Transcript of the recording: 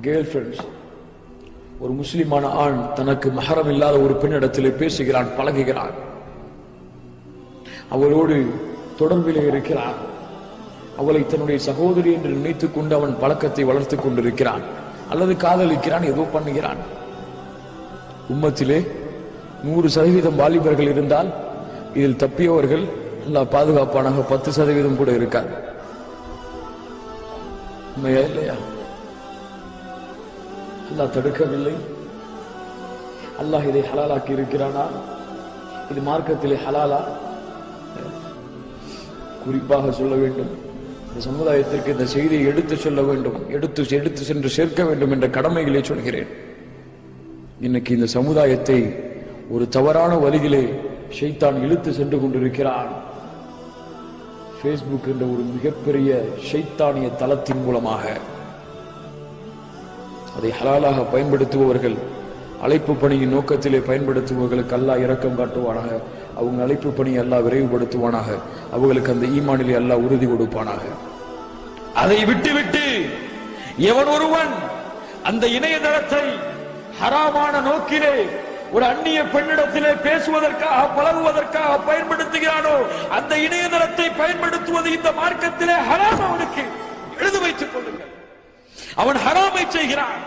Girl friends, ஒரு முஸ்லிமான ஆண் தனக்கு மஹரம் இல்லாத ஒரு பெண்ணிடத்திலே பேசுகிறான், பழகுகிறான், அவளோடு தொடர்பிலே இருக்கிறான், அவளை தன்னுடைய சகோதரி என்று நினைத்துக் கொண்டு அவன் பழக்கத்தை வளர்த்துக் கொண்டிருக்கிறான், அல்லது காதலிக்கிறான், ஏதோ பண்ணுகிறான். உம்மத்திலே 100% வாலிபர்கள் இருந்தால் இதில் தப்பியவர்கள் அல்லாஹ் பாதுகாப்பானாக 10% கூட இருக்காது. உண்மையா இல்லையா? அல்லாஹ் தடுக்கவில்லை. அல்லாஹ் இதை ஹலாலாக்கி இருக்கிறானா? இது மார்க்கத்திலே ஹலாலா? குறிப்பாக சொல்ல வேண்டும், இந்த சமுதாயத்திற்கு இந்த செய்தியை எடுத்து சொல்ல வேண்டும், எடுத்து சென்று சேர்க்க வேண்டும் என்ற கடமைகளை சொல்கிறேன். இன்னைக்கு இந்த சமுதாயத்தை ஒரு தவறான வழியிலே ஷைத்தான் இழுத்து சென்று கொண்டிருக்கிறான். Facebook என்ற ஒரு மிகப்பெரிய ஷைத்தானிய தளத்தின் மூலமாக அதை ஹலாலாக பயன்படுத்துபவர்கள், அழைப்பு பணியின் நோக்கத்திலே பயன்படுத்துபவர்களுக்கு அல்லாஹ் இரக்கம் காட்டுவானாக. அவங்க அழைப்பு பணியை அல்லாஹ் விரைவுபடுத்துவானாக. அவர்களுக்கு அந்த ஈமானிலே அல்லாஹ் உறுதி கொடுப்பானாக. அதை விட்டுவிட்டு எவன் ஒருவன் அந்த இணையதளத்தை ஹராமான நோக்கிலே ஒரு அந்நிய பெண்ணிடத்திலே பேசுவதற்காக, பழகுவதற்காக பயன்படுத்துகிறானோ, அந்த இணையதளத்தை பயன்படுத்துவது இந்த மார்க்கத்திலே ஹராம். அவனுக்கு எழுதி வைத்துக் கொள்ளுங்கள், அவன் ஹராமை செய்கிறான்.